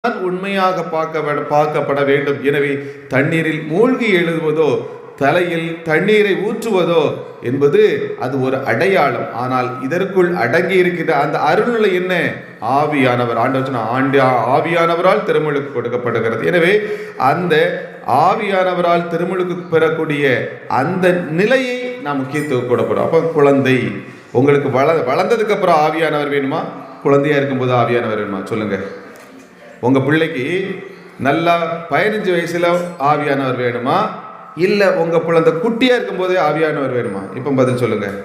உண்மையாக பார்க்கப்பட வேண்டும். எனவே தண்ணீரில் மூழ்கி எழுதுவதோ தலையில் தண்ணீரை ஊற்றுவதோ என்பது அது ஒரு அடையாளம். ஆனால் இதற்குள் அடங்கி இருக்கின்ற அந்த அருள்நிலை என்ன? ஆவியானவர். ஆவியானவரால் திருமுழுக்கு கொடுக்கப்படுகிறது. எனவே அந்த ஆவியானவரால் திருமுழுக்கு பெறக்கூடிய அந்த நிலையை நாம் முக்கியத்துவம் கொடுப்படும். அப்போ குழந்தை உங்களுக்கு வளர்ந்ததுக்கு அப்புறம் ஆவியானவர் வேணுமா? குழந்தையா இருக்கும்போது ஆவியானவர் வேணுமா? சொல்லுங்க. உங்கள் பிள்ளைக்கு நல்லா 15 வயசில் ஆவியானவர் வேணுமா? இல்லை உங்கள் குழந்தை குட்டியாக இருக்கும்போதே ஆவியானவர் வேணுமா? இப்போ பதில் சொல்லுங்கள்.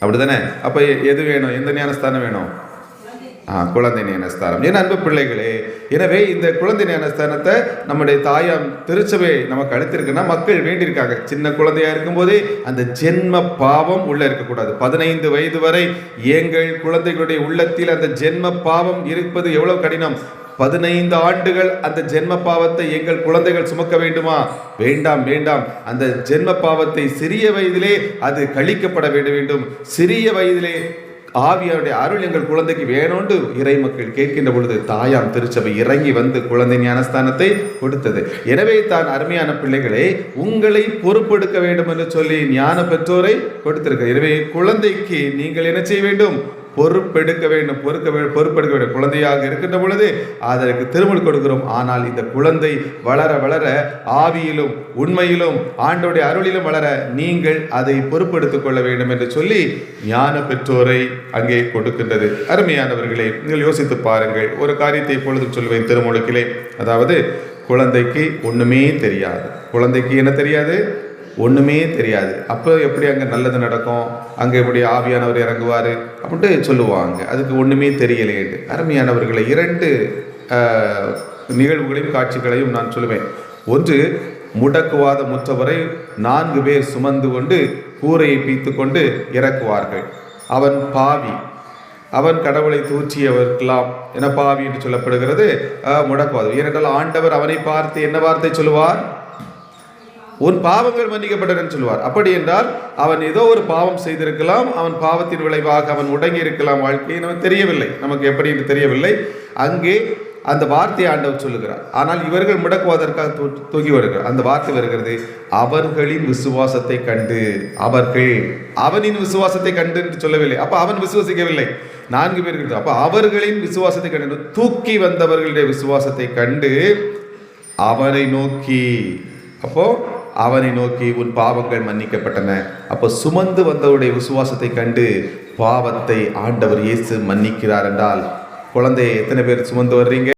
அப்படி தானே? அப்போ எது வேணும்? எந்த ஞானஸ்தானம் வேணும்? குழந்தை ஞானஸ்தானம். ஏன் அன்பு பிள்ளைகளே, எனவே இந்த குழந்தை ஞானஸ்தானத்தை நம்முடைய தாயாம் திருச்சபை நமக்கு அளித்திருக்குன்னா மக்கள் வேண்டியிருக்காங்க. சின்ன குழந்தையா இருக்கும்போதே அந்த ஜென்ம பாவம் உள்ள இருக்கக்கூடாது. 15 வயது வரை எங்கள் குழந்தைகளுடைய உள்ளத்தில் அந்த ஜென்ம பாவம் இருப்பது எவ்வளவு கடினம். 15 ஆண்டுகள் அந்த ஜென்ம பாவத்தை எங்கள் குழந்தைகள் சுமக்க வேண்டுமா? வேண்டாம், வேண்டாம். அந்த ஜென்ம பாவத்தை சிறிய வயதிலே அது கழிக்கப்பட வேண்டும். சிறிய வயதிலே ஆவியாருடைய அருள் எங்கள் குழந்தைக்கு வேணும்னு இறை மக்கள் கேட்கின்ற பொழுது தாயாம் திருச்சபை இறங்கி வந்து குழந்தை ஞானஸ்தானத்தை கொடுத்தது. எனவே தான் அருமையான பிள்ளைகளை உங்களை பொறுப்பெடுக்க வேண்டும் என்று சொல்லி ஞான பெற்றோரை கொடுத்திருக்க. எனவே குழந்தைக்கு நீங்கள் என்ன செய்ய வேண்டும்? பொறுப்பெடுக்க வேண்டும். பொறுப்பெடுக்க வேண்டும். குழந்தையாக இருக்கின்ற பொழுது அதற்கு திருமுழுக்கு கொடுக்கிறோம். ஆனால் இந்த குழந்தை வளர வளர ஆவியிலும் உண்மையிலும் ஆண்டோடைய அருளிலும் வளர நீங்கள் அதை பொறுப்பெடுத்துக் கொள்ள வேண்டும் என்று சொல்லி ஞான பெற்றோரை அங்கே கொடுக்கின்றது. அருமையானவர்களே, நீங்கள் யோசித்து பாருங்கள். ஒரு காரியத்தை இப்பொழுது சொல்வேன் திருமுழுக்கிலே. அதாவது குழந்தைக்கு ஒண்ணுமே தெரியாது. குழந்தைக்கு என்ன தெரியாது? ஒன்றுமே தெரியாது. அப்போ எப்படி அங்கே நல்லது நடக்கும்? அங்கே எப்படி ஆவியானவர் இறங்குவார் அப்படின்ட்டு சொல்லுவாங்க. அதுக்கு ஒன்றுமே தெரியலேன்னு. அருமையானவர்களை 2 நிகழ்வுகளையும் காட்சிகளையும் நான் சொல்லுவேன். ஒன்று, முடக்குவாத முற்றவரை 4 பேர் சுமந்து கொண்டு கூரையை பீத்து கொண்டு இறக்குவார்கள். அவன் பாவி, அவன் கடவுளை தூற்றியவர்களாம் என பாவி என்று சொல்லப்படுகிறது. முடக்குவாதம். ஏனென்றால் ஆண்டவர் அவனை பார்த்து என்ன வார்த்தை சொல்லுவார்? உன் பாவங்கள் மன்னிக்கப்பட்டன சொல்லுவார். அப்படி என்றால் அவன் ஏதோ ஒரு பாவம் செய்திருக்கலாம். அவன் பாவத்தின் விளைவாக அவன் முடங்கி இருக்கலாம். வாழ்க்கையை நமக்கு தெரியவில்லை, நமக்கு எப்படி என்று தெரியவில்லை. அங்கே அந்த வார்த்தையை ஆண்டவர் சொல்லுகிறார். ஆனால் இவர்கள் முடக்குவதற்காக தூக்கி வருகிறார். அந்த வார்த்தை வருகிறது, அவர்களின் விசுவாசத்தை கண்டு. அவனின் விசுவாசத்தை கண்டு என்று சொல்லவில்லை. அப்ப அவன் விசுவாசிக்கவில்லை. 4 பேர். அப்ப அவர்களின் விசுவாசத்தை கண்டு, தூக்கி வந்தவர்களுடைய விசுவாசத்தை கண்டு அவனை நோக்கி, அவனை நோக்கி உன் பாவங்கள் மன்னிக்கப்பட்டன. அப்போ சுமந்து வந்தவருடைய விசுவாசத்தை கண்டு பாவத்தை ஆண்டவர் இயேசு மன்னிக்கிறார் என்றால், குழந்தையை எத்தனை பேர் சுமந்து வர்றீங்க?